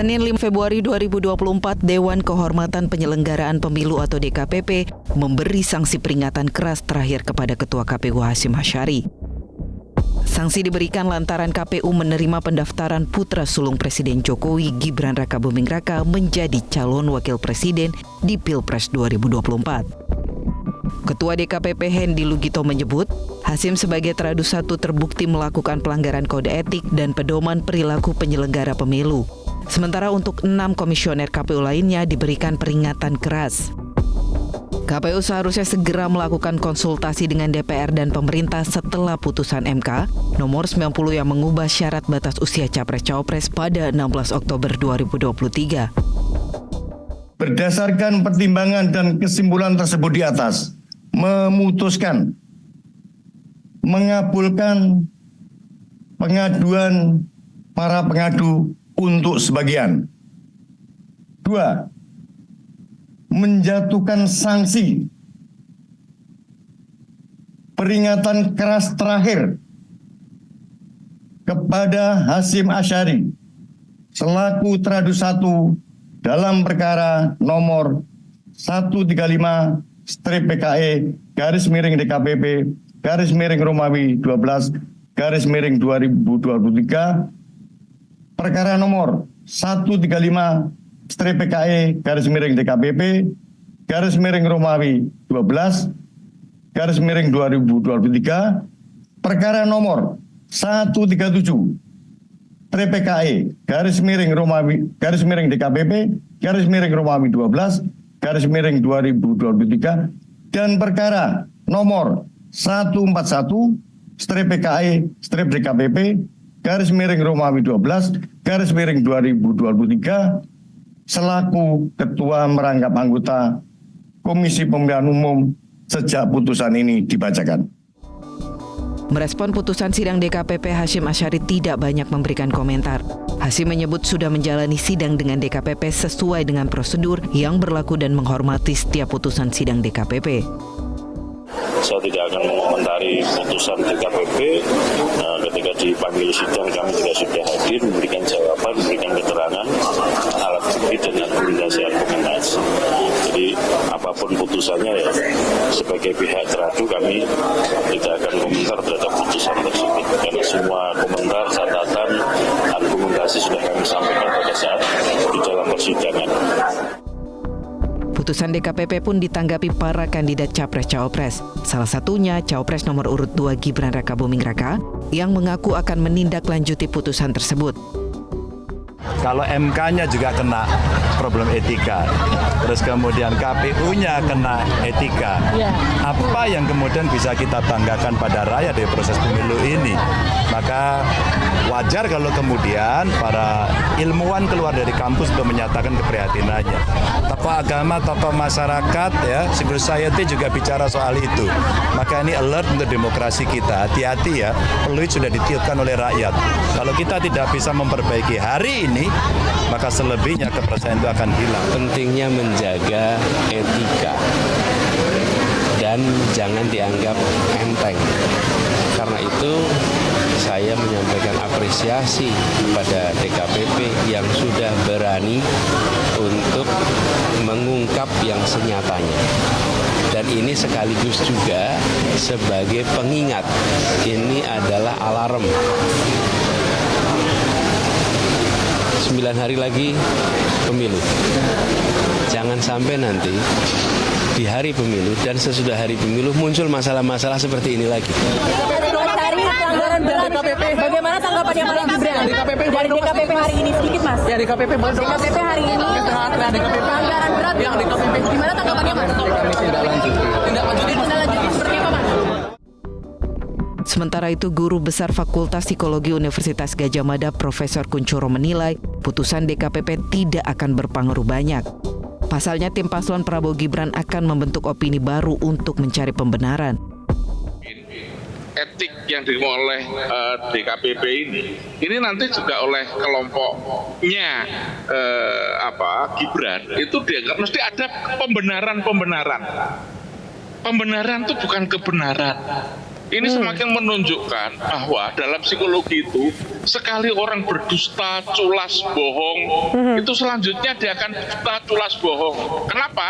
Senin 5 Februari 2024, Dewan Kehormatan Penyelenggaraan Pemilu atau DKPP memberi sanksi peringatan keras terakhir kepada Ketua KPU Hasyim Asyari. Sanksi diberikan lantaran KPU menerima pendaftaran putra sulung Presiden Jokowi Gibran Rakabuming Raka menjadi calon wakil presiden di Pilpres 2024. Ketua DKPP Hendy Lugito menyebut, Hasyim sebagai teradu satu terbukti melakukan pelanggaran kode etik dan pedoman perilaku penyelenggara pemilu. Sementara untuk 6 komisioner KPU lainnya diberikan peringatan keras. KPU seharusnya segera melakukan konsultasi dengan DPR dan pemerintah setelah putusan MK nomor 90 yang mengubah syarat batas usia Capres-Cawapres pada 16 Oktober 2023. Berdasarkan pertimbangan dan kesimpulan tersebut di atas, memutuskan mengabulkan pengaduan para pengadu untuk sebagian. 2. Menjatuhkan sanksi peringatan keras terakhir kepada Hasyim Asyari selaku teradu satu dalam perkara nomor 135/PKE/DKPP/Romawi 12/2023, perkara nomor 135/PKE/DKPP/Romawi 12/2023, perkara nomor 137/PKE/DKPP/Romawi 12/2023 dan perkara nomor 141/PKE/DKPP/Romawi 12/2023 selaku Ketua merangkap anggota Komisi Pemilihan Umum sejak putusan ini dibacakan. Merespon putusan sidang DKPP, Hasyim Asyari tidak banyak memberikan komentar. Hasyim menyebut sudah menjalani sidang dengan DKPP sesuai dengan prosedur yang berlaku dan menghormati setiap putusan sidang DKPP. Saya tidak akan mengomentari putusan DKPP. Ketika dipanggil sidang kami juga sudah hadir memberikan jawaban, memberikan keterangan, alat bukti dan argumentasi. Jadi apapun putusannya ya sebagai pihak teradu kami tidak akan komentar terhadap putusan tersebut karena semua komentar, catatan, argumentasi sudah kami sampaikan pada saat di dalam persidangan. Putusan DKPP pun ditanggapi para kandidat Capres-Cawapres. Salah satunya Cawapres nomor urut 2 Gibran Rakabuming Raka yang mengaku akan menindaklanjuti putusan tersebut. Kalau MK-nya juga kena problem etika, terus kemudian KPU-nya kena etika, apa yang kemudian bisa kita banggakan pada rakyat dari proses pemilu ini? Maka wajar kalau kemudian para ilmuwan keluar dari kampus untuk menyatakan keprihatinannya. Tokoh agama, tokoh masyarakat, ya, civil society juga bicara soal itu. Maka ini alert untuk demokrasi kita. Hati-hati ya, peluit sudah ditiupkan oleh rakyat. Kalau kita tidak bisa memperbaiki hari ini, maka selebihnya kepercayaan itu akan hilang. Pentingnya menjaga etika dan jangan dianggap enteng. Karena itu saya menyampaikan apresiasi kepada DKPP yang sudah berani untuk mengungkap yang senyatanya. Dan ini sekaligus juga sebagai pengingat, ini adalah alarm. 9 hari lagi pemilu. Jangan sampai nanti di hari pemilu dan sesudah hari pemilu muncul masalah-masalah seperti ini lagi. Bagaimana tanggapannya Mas Gibran dari DKPP hari ini sedikit Mas? Ya DKPP hari ini pelanggaran berat. Yang DKPP Gimana tanggapannya Mas? Kami tindak lanjuti Seperti apa Mas? Sementara itu, Guru Besar Fakultas Psikologi Universitas Gadjah Mada Profesor Kuncoro menilai putusan DKPP tidak akan berpengaruh banyak. Pasalnya, tim paslon Prabowo Gibran akan membentuk opini baru untuk mencari pembenaran. Etik yang diterima oleh DKPP ini nanti juga oleh kelompoknya Gibran itu dianggap mesti ada pembenaran. Pembenaran itu bukan kebenaran. Ini semakin menunjukkan bahwa dalam psikologi itu sekali orang berdusta, culas, bohong, itu selanjutnya dia akan dusta, culas, bohong. Kenapa?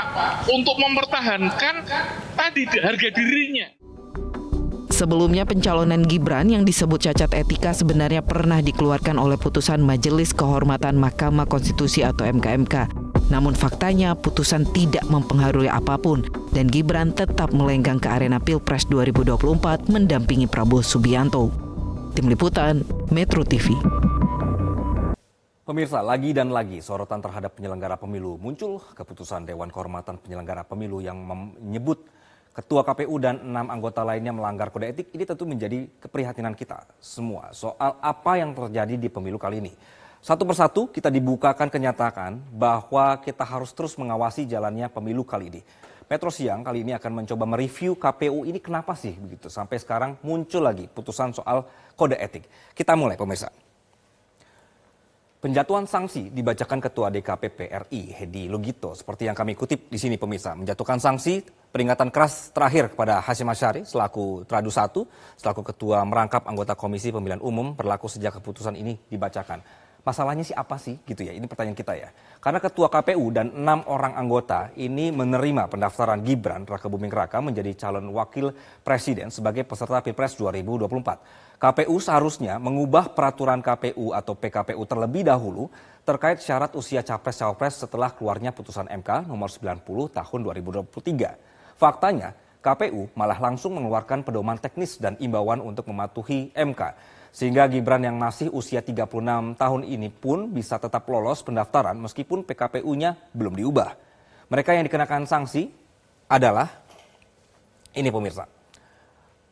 Untuk mempertahankan tadi harga dirinya. Sebelumnya pencalonan Gibran yang disebut cacat etika sebenarnya pernah dikeluarkan oleh putusan Majelis Kehormatan Mahkamah Konstitusi atau MKMK. Namun faktanya putusan tidak mempengaruhi apapun dan Gibran tetap melenggang ke arena Pilpres 2024 mendampingi Prabowo Subianto. Tim Liputan, Metro TV. Pemirsa, lagi dan lagi sorotan terhadap penyelenggara pemilu muncul. Keputusan Dewan Kehormatan Penyelenggara Pemilu yang menyebut Ketua KPU dan 6 anggota lainnya melanggar kode etik ini tentu menjadi keprihatinan kita semua soal apa yang terjadi di pemilu kali ini. Satu persatu kita dibukakan kenyataan bahwa kita harus terus mengawasi jalannya pemilu kali ini. Metro Siang kali ini akan mencoba mereview KPU ini kenapa sih begitu sampai sekarang muncul lagi putusan soal kode etik. Kita mulai pemirsa. Penjatuhan sanksi dibacakan Ketua DKPP RI Hedi Lugito seperti yang kami kutip di sini pemirsa. Menjatuhkan sanksi peringatan keras terakhir kepada Hasyim Asyari selaku Tradu 1 selaku Ketua merangkap anggota Komisi Pemilihan Umum berlaku sejak keputusan ini dibacakan. Masalahnya sih apa sih gitu ya, ini pertanyaan kita ya. Karena Ketua KPU dan 6 orang anggota ini menerima pendaftaran Gibran Rakebuming Raka menjadi calon wakil presiden sebagai peserta Pilpres 2024. KPU seharusnya mengubah peraturan KPU atau PKPU terlebih dahulu terkait syarat usia capres-cawapres setelah keluarnya putusan MK nomor 90 tahun 2023. Faktanya, KPU malah langsung mengeluarkan pedoman teknis dan imbauan untuk mematuhi MK. Sehingga Gibran yang masih usia 36 tahun ini pun bisa tetap lolos pendaftaran meskipun PKPU-nya belum diubah. Mereka yang dikenakan sanksi adalah, ini pemirsa,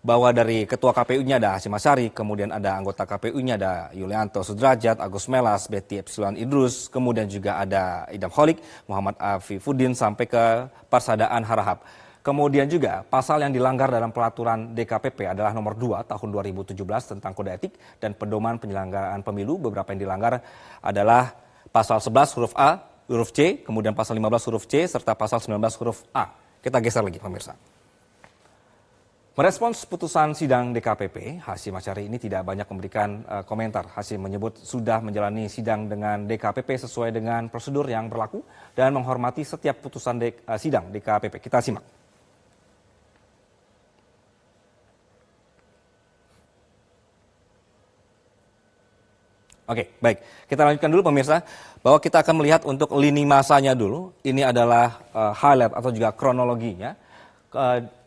bahwa dari Ketua KPU-nya ada Hasyim Asyari, kemudian ada anggota KPU-nya ada Yulianto Sudrajat, Agus Melas, Betty Epsilon Idrus, kemudian juga ada Idam Holik, Muhammad Afifuddin sampai ke Parsadaan Harahap. Kemudian juga pasal yang dilanggar dalam peraturan DKPP adalah nomor 2 tahun 2017 tentang kode etik dan pedoman penyelenggaraan pemilu. Beberapa yang dilanggar adalah pasal 11 huruf A, huruf C, kemudian pasal 15 huruf C, serta pasal 19 huruf A. Kita geser lagi pemirsa. Merespons putusan sidang DKPP, Hasyim Asyari ini tidak banyak memberikan komentar. Hasyim menyebut sudah menjalani sidang dengan DKPP sesuai dengan prosedur yang berlaku dan menghormati setiap putusan sidang DKPP. Kita simak. Oke, baik. Kita lanjutkan dulu pemirsa, bahwa kita akan melihat untuk lini masanya dulu. Ini adalah highlight atau juga kronologinya.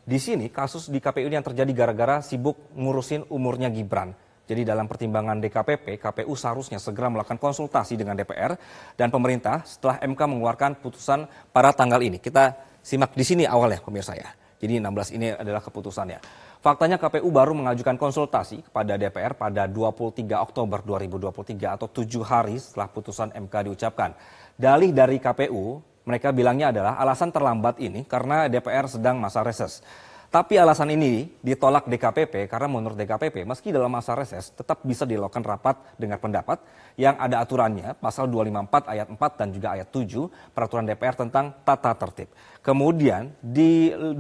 Di sini kasus di KPU ini yang terjadi gara-gara sibuk ngurusin umurnya Gibran. Jadi dalam pertimbangan DKPP, KPU seharusnya segera melakukan konsultasi dengan DPR dan pemerintah setelah MK mengeluarkan putusan pada tanggal ini. Kita simak di sini awalnya pemirsa ya. Jadi 16 ini adalah keputusannya. Faktanya KPU baru mengajukan konsultasi kepada DPR pada 23 Oktober 2023 atau 7 hari setelah putusan MK diucapkan. Dalih dari KPU, mereka bilangnya adalah alasan terlambat ini karena DPR sedang masa reses. Tapi alasan ini ditolak DKPP karena menurut DKPP meski dalam masa reses tetap bisa dilakukan rapat dengar pendapat yang ada aturannya pasal 254 ayat 4 dan juga ayat 7 peraturan DPR tentang tata tertib. Kemudian di 25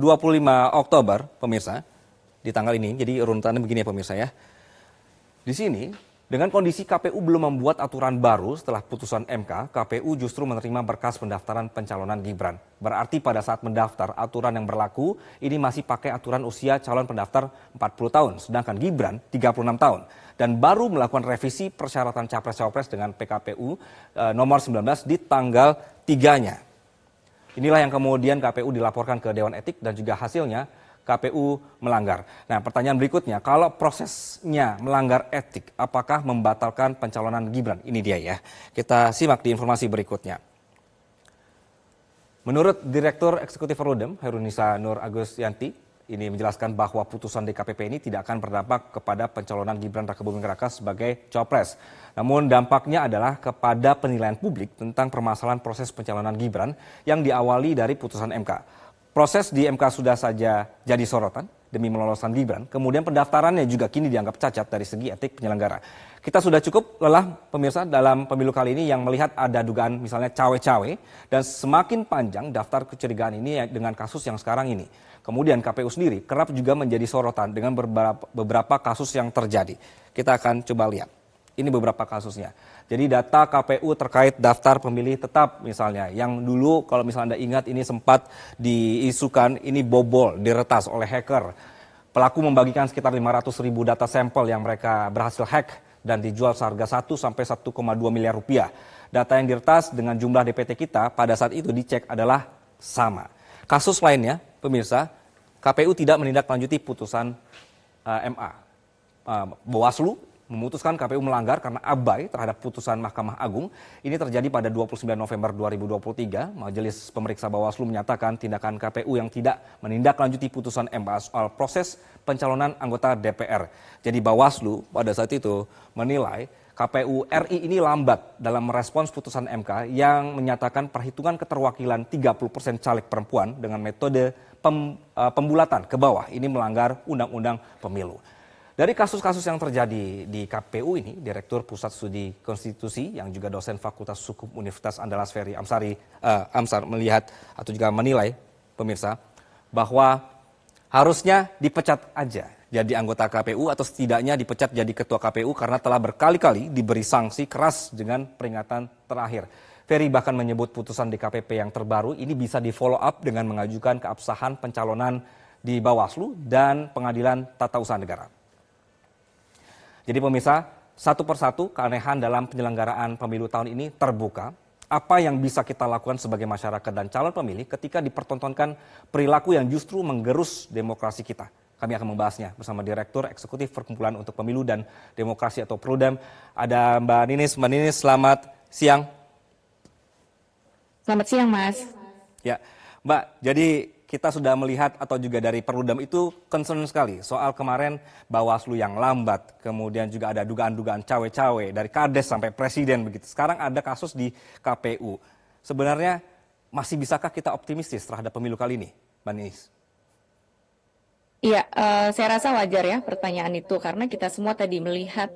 Oktober pemirsa di tanggal ini, jadi runtutannya begini ya pemirsa ya. Di sini dengan kondisi KPU belum membuat aturan baru setelah putusan MK, KPU justru menerima berkas pendaftaran pencalonan Gibran. Berarti pada saat mendaftar, aturan yang berlaku ini masih pakai aturan usia calon pendaftar 40 tahun, sedangkan Gibran 36 tahun. Dan baru melakukan revisi persyaratan capres-cawapres dengan PKPU nomor 19 di tanggal 3-nya. Inilah yang kemudian KPU dilaporkan ke Dewan Etik dan juga hasilnya KPU melanggar. Nah, pertanyaan berikutnya, kalau prosesnya melanggar etik, apakah membatalkan pencalonan Gibran? Ini dia ya. Kita simak di informasi berikutnya. Menurut Direktur Eksekutif Perludem, Herunisa Nur Agus Yanti, ini menjelaskan bahwa putusan DKPP ini tidak akan berdampak kepada pencalonan Gibran Rakebuming Raka sebagai cawapres. Namun dampaknya adalah kepada penilaian publik tentang permasalahan proses pencalonan Gibran yang diawali dari putusan MK. Proses di MK sudah saja jadi sorotan demi meloloskan Gibran. Kemudian pendaftarannya juga kini dianggap cacat dari segi etik penyelenggara. Kita sudah cukup lelah pemirsa dalam pemilu kali ini yang melihat ada dugaan misalnya cawe-cawe. Dan semakin panjang daftar kecurigaan ini dengan kasus yang sekarang ini. Kemudian KPU sendiri kerap juga menjadi sorotan dengan beberapa kasus yang terjadi. Kita akan coba lihat. Ini beberapa kasusnya. Jadi data KPU terkait daftar pemilih tetap misalnya, yang dulu kalau misalnya Anda ingat ini sempat diisukan ini bobol, diretas oleh hacker. Pelaku membagikan sekitar 500.000 data sampel yang mereka berhasil hack dan dijual seharga 1 sampai 1,2 miliar rupiah. Data yang diretas dengan jumlah DPT kita pada saat itu dicek adalah sama. Kasus lainnya, pemirsa, KPU tidak menindaklanjuti putusan MA. Bawaslu memutuskan KPU melanggar karena abai terhadap putusan Mahkamah Agung. Ini terjadi pada 29 November 2023. Majelis Pemeriksa Bawaslu menyatakan tindakan KPU yang tidak menindaklanjuti putusan MA soal proses pencalonan anggota DPR. Jadi Bawaslu pada saat itu menilai KPU RI ini lambat dalam merespons putusan MK yang menyatakan perhitungan keterwakilan 30% caleg perempuan dengan metode pembulatan ke bawah ini melanggar Undang-Undang Pemilu. Dari kasus-kasus yang terjadi di KPU ini, Direktur Pusat Studi Konstitusi yang juga dosen Fakultas Hukum Universitas Andalas Ferry Amsar melihat atau juga menilai, pemirsa, bahwa harusnya dipecat aja jadi anggota KPU atau setidaknya dipecat jadi ketua KPU karena telah berkali-kali diberi sanksi keras dengan peringatan terakhir. Ferry bahkan menyebut putusan DKPP yang terbaru ini bisa di follow up dengan mengajukan keabsahan pencalonan di Bawaslu dan Pengadilan Tata Usaha Negara. Jadi pemirsa, satu persatu keanehan dalam penyelenggaraan pemilu tahun ini terbuka. Apa yang bisa kita lakukan sebagai masyarakat dan calon pemilih ketika dipertontonkan perilaku yang justru menggerus demokrasi kita? Kami akan membahasnya bersama Direktur Eksekutif Perkumpulan untuk Pemilu dan Demokrasi atau Prudem. Ada Mbak Ninis. Mbak Ninis, selamat siang. Selamat siang, Mas. Ya, Mbak, jadi kita sudah melihat atau juga dari Perludem itu concern sekali soal kemarin Bawaslu yang lambat, kemudian juga ada dugaan-dugaan cawe-cawe dari Kades sampai Presiden begitu. Sekarang ada kasus di KPU. Sebenarnya masih bisakah kita optimistis terhadap pemilu kali ini, Mbak Ninis? Iya, saya rasa wajar ya pertanyaan itu karena kita semua tadi melihat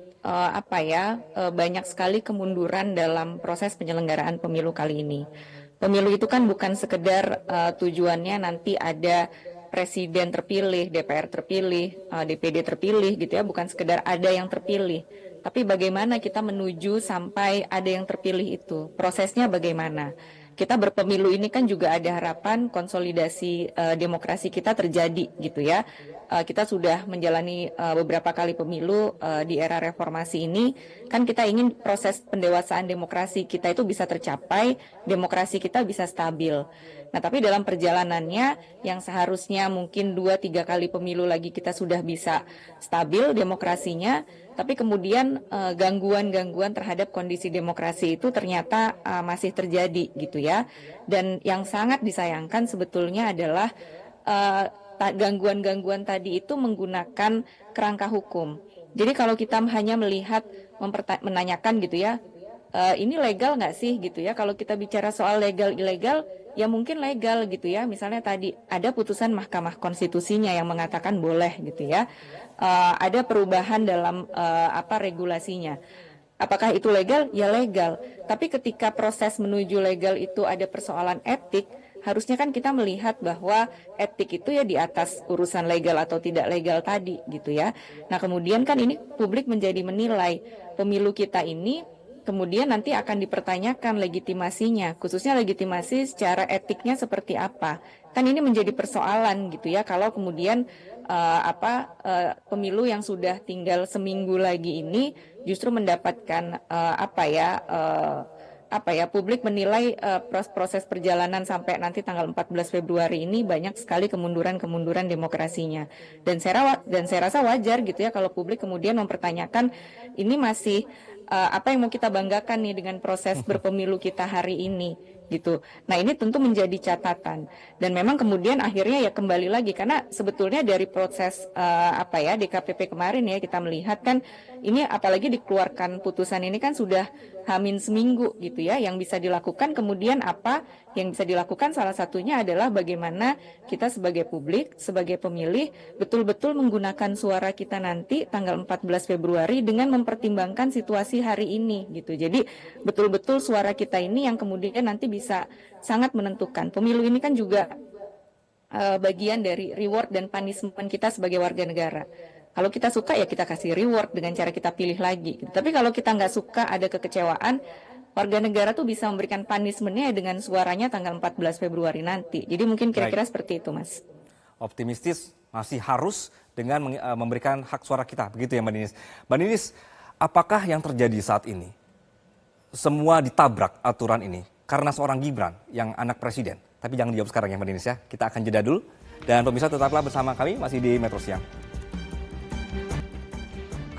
banyak sekali kemunduran dalam proses penyelenggaraan pemilu kali ini. Pemilu itu kan bukan sekedar tujuannya nanti ada presiden terpilih, DPR terpilih, DPD terpilih gitu ya, bukan sekedar ada yang terpilih. Tapi bagaimana kita menuju sampai ada yang terpilih itu, prosesnya bagaimana. Kita berpemilu ini kan juga ada harapan konsolidasi demokrasi kita terjadi gitu ya. Kita sudah menjalani beberapa kali pemilu di era reformasi ini, kan kita ingin proses pendewasaan demokrasi kita itu bisa tercapai, demokrasi kita bisa stabil. Nah tapi dalam perjalanannya yang seharusnya mungkin 2-3 kali pemilu lagi kita sudah bisa stabil demokrasinya, tapi kemudian gangguan-gangguan terhadap kondisi demokrasi itu ternyata masih terjadi gitu ya. Dan yang sangat disayangkan sebetulnya adalah gangguan-gangguan tadi itu menggunakan kerangka hukum. Jadi kalau kita hanya melihat menanyakan gitu ya, ini legal nggak sih gitu ya. Kalau kita bicara soal legal ilegal, ya mungkin legal gitu ya. Misalnya tadi ada putusan Mahkamah Konstitusinya yang mengatakan boleh gitu ya. Ada perubahan dalam regulasinya. Apakah itu legal? Ya legal. Tapi ketika proses menuju legal itu ada persoalan etik, harusnya kan kita melihat bahwa etik itu ya di atas urusan legal atau tidak legal tadi gitu ya. Nah kemudian kan ini publik menjadi menilai pemilu kita ini kemudian nanti akan dipertanyakan legitimasinya, khususnya legitimasi secara etiknya seperti apa. Kan ini menjadi persoalan gitu ya kalau kemudian pemilu yang sudah tinggal seminggu lagi ini justru mendapatkan publik menilai proses perjalanan sampai nanti tanggal 14 Februari ini banyak sekali kemunduran demokrasinya. Dan saya rasa wajar gitu ya kalau publik kemudian mempertanyakan ini masih apa yang mau kita banggakan nih dengan proses berpemilu kita hari ini gitu. Nah ini tentu menjadi catatan dan memang kemudian akhirnya ya kembali lagi karena sebetulnya dari proses DKPP kemarin ya kita melihat kan ini apalagi dikeluarkan putusan ini kan sudah hamin seminggu gitu ya. Yang bisa dilakukan kemudian apa yang bisa dilakukan salah satunya adalah bagaimana kita sebagai publik, sebagai pemilih betul-betul menggunakan suara kita nanti tanggal 14 Februari dengan mempertimbangkan situasi hari ini gitu. Jadi betul-betul suara kita ini yang kemudian nanti bisa sangat menentukan. Pemilu ini kan juga bagian dari reward dan punishment kita sebagai warga negara. Kalau kita suka ya kita kasih reward dengan cara kita pilih lagi. Tapi kalau kita nggak suka, ada kekecewaan, warga negara tuh bisa memberikan punishment-nya dengan suaranya tanggal 14 Februari nanti. Jadi mungkin kira-kira seperti itu, Mas. Optimistis masih harus dengan memberikan hak suara kita, begitu ya Mbak Ninis. Mbak Ninis, apakah yang terjadi saat ini semua ditabrak aturan ini karena seorang Gibran yang anak presiden? Tapi jangan dijawab sekarang ya Mbak Ninis ya. Kita akan jeda dulu. Dan pemirsa tetaplah bersama kami masih di Metro Siang.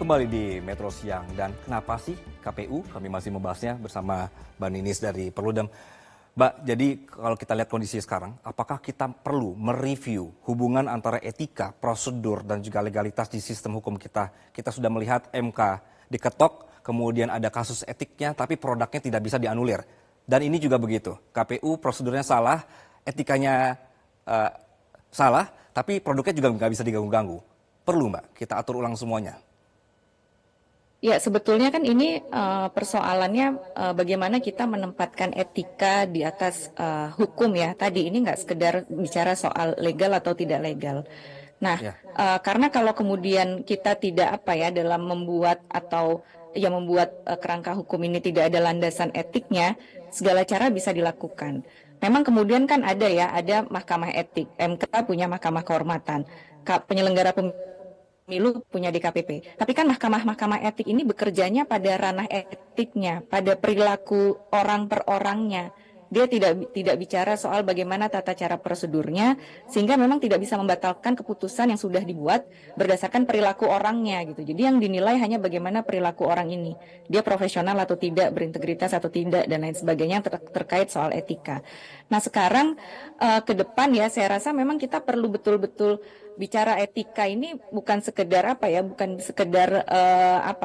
Kembali di Metro Siang, dan kenapa sih KPU? Kami masih membahasnya bersama Mbak Ninis dari Perludem. Mbak, jadi kalau kita lihat kondisi sekarang, apakah kita perlu mereview hubungan antara etika, prosedur, dan juga legalitas di sistem hukum kita? Kita sudah melihat MK diketok, kemudian ada kasus etiknya, tapi produknya tidak bisa dianulir. Dan ini juga begitu, KPU prosedurnya salah, etikanya salah, tapi produknya juga nggak bisa diganggu-ganggu. Perlu Mbak, kita atur ulang semuanya. Ya, sebetulnya kan ini persoalannya bagaimana kita menempatkan etika di atas hukum ya. Tadi ini nggak sekedar bicara soal legal atau tidak legal. Nah, karena kalau kemudian kita tidak dalam membuat atau membuat kerangka hukum ini tidak ada landasan etiknya, segala cara bisa dilakukan. Memang kemudian kan ada mahkamah etik, MK punya mahkamah kehormatan, penyelenggara pemilu punya DKPP. Tapi kan mahkamah etik ini bekerjanya pada ranah etiknya, pada perilaku orang per orangnya. Dia tidak bicara soal bagaimana tata cara prosedurnya, sehingga memang tidak bisa membatalkan keputusan yang sudah dibuat berdasarkan perilaku orangnya gitu. Jadi yang dinilai hanya bagaimana perilaku orang ini, dia profesional atau tidak, berintegritas atau tidak, dan lain sebagainya terkait soal etika. Nah sekarang ke depan saya rasa memang kita perlu betul-betul bicara etika ini bukan sekedar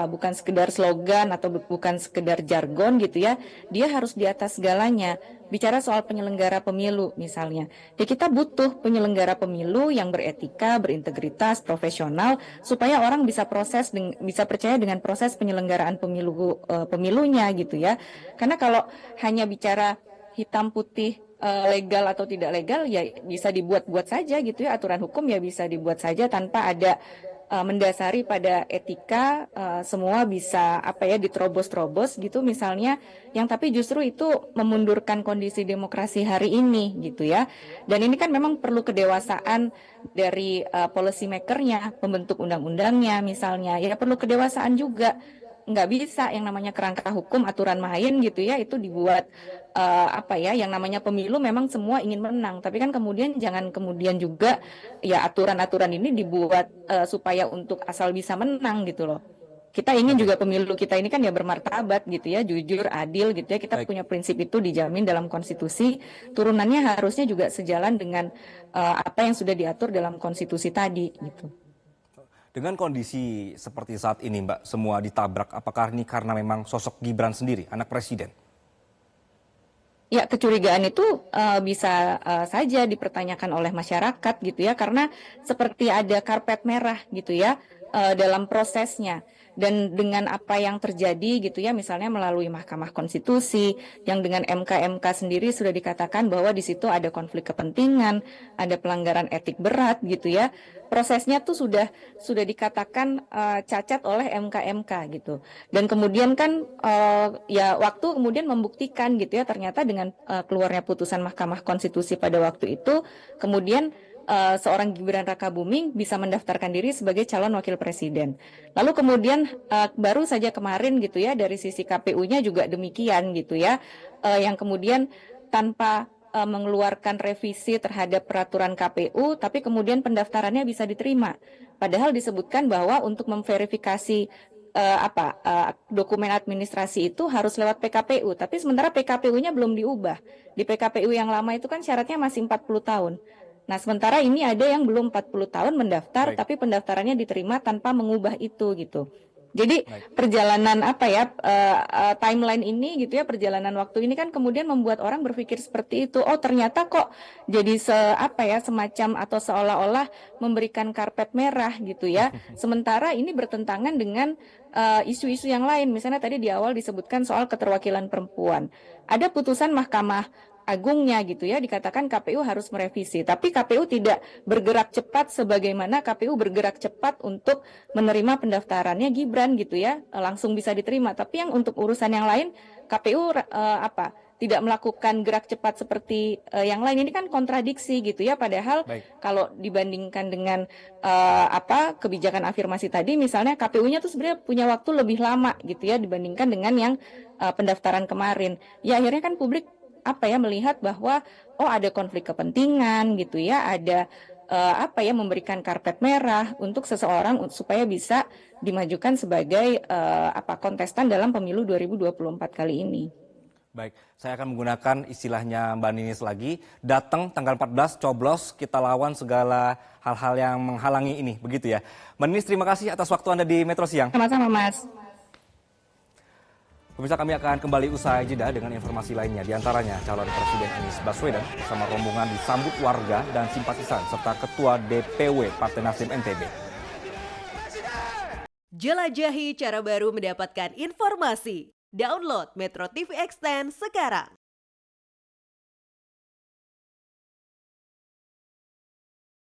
bukan sekedar slogan atau bukan sekedar jargon gitu ya. Dia harus di atas segalanya. Bicara soal penyelenggara pemilu misalnya. Ya kita butuh penyelenggara pemilu yang beretika, berintegritas, profesional supaya orang bisa percaya dengan proses penyelenggaraan pemilunya gitu ya. Karena kalau hanya bicara hitam putih legal atau tidak legal ya bisa dibuat-buat saja gitu ya, aturan hukum ya bisa dibuat saja tanpa ada mendasari pada etika, semua bisa diterobos-terobos gitu misalnya, yang tapi justru itu memundurkan kondisi demokrasi hari ini gitu ya. Dan ini kan memang perlu kedewasaan dari policy makernya, pembentuk undang-undangnya misalnya, ya perlu kedewasaan juga. Nggak bisa yang namanya kerangka hukum, aturan main gitu ya, itu dibuat yang namanya pemilu memang semua ingin menang, tapi kan kemudian jangan kemudian juga ya aturan-aturan ini dibuat supaya untuk asal bisa menang gitu loh. Kita ingin juga pemilu kita ini kan ya bermartabat gitu ya, jujur, adil gitu ya. Kita punya prinsip itu dijamin dalam konstitusi, turunannya harusnya juga sejalan dengan apa yang sudah diatur dalam konstitusi tadi gitu. Dengan kondisi seperti saat ini Mbak, semua ditabrak, apakah ini karena memang sosok Gibran sendiri, anak presiden? Ya, kecurigaan itu bisa saja dipertanyakan oleh masyarakat gitu ya, karena seperti ada karpet merah gitu ya dalam prosesnya. Dan dengan apa yang terjadi gitu ya, misalnya melalui Mahkamah Konstitusi yang dengan MK sendiri sudah dikatakan bahwa di situ ada konflik kepentingan, ada pelanggaran etik berat gitu ya. Prosesnya tuh sudah dikatakan cacat oleh MK gitu. Dan kemudian kan waktu kemudian membuktikan gitu ya, ternyata dengan keluarnya putusan Mahkamah Konstitusi pada waktu itu, kemudian seorang Gibran Rakabuming bisa mendaftarkan diri sebagai calon wakil presiden. Lalu kemudian baru saja kemarin gitu ya, dari sisi KPU-nya juga demikian gitu ya, yang kemudian tanpa mengeluarkan revisi terhadap peraturan KPU, tapi kemudian pendaftarannya bisa diterima. Padahal disebutkan bahwa untuk memverifikasi dokumen administrasi itu harus lewat PKPU, tapi sementara PKPU-nya belum diubah. Di PKPU yang lama itu kan syaratnya masih 40 tahun. Nah, sementara ini ada yang belum 40 tahun mendaftar, tapi pendaftarannya diterima tanpa mengubah itu gitu. Jadi perjalanan timeline ini gitu ya, perjalanan waktu ini kan kemudian membuat orang berpikir seperti itu. Oh, ternyata kok jadi semacam atau seolah-olah memberikan karpet merah gitu ya. Sementara ini bertentangan dengan isu-isu yang lain. Misalnya tadi di awal disebutkan soal keterwakilan perempuan. Ada putusan Mahkamah Agungnya gitu ya dikatakan KPU harus merevisi, tapi KPU tidak bergerak cepat sebagaimana KPU bergerak cepat untuk menerima pendaftarannya Gibran gitu ya, langsung bisa diterima. Tapi yang untuk urusan yang lain KPU tidak melakukan gerak cepat seperti yang lain. Ini kan kontradiksi gitu ya, padahal kalau dibandingkan dengan kebijakan afirmasi tadi, misalnya KPU-nya tuh sebenarnya punya waktu lebih lama gitu ya dibandingkan dengan yang pendaftaran kemarin. Ya akhirnya kan publik melihat bahwa ada konflik kepentingan gitu ya, ada memberikan karpet merah untuk seseorang supaya bisa dimajukan sebagai kontestan dalam pemilu 2024 kali ini. Baik, saya akan menggunakan istilahnya Mbak Ninis lagi, datang tanggal 14 coblos, kita lawan segala hal-hal yang menghalangi ini, begitu ya. Mbak Ninis, terima kasih atas waktu Anda di Metro Siang. Sama-sama, Mas. Pemirsa, kami akan kembali usai jeda dengan informasi lainnya. Di antaranya calon Presiden Anies Baswedan bersama rombongan disambut warga dan simpatisan serta Ketua DPW Partai Nasdem NTB. Jelajahi cara baru mendapatkan informasi. Download Metro TV Extend sekarang.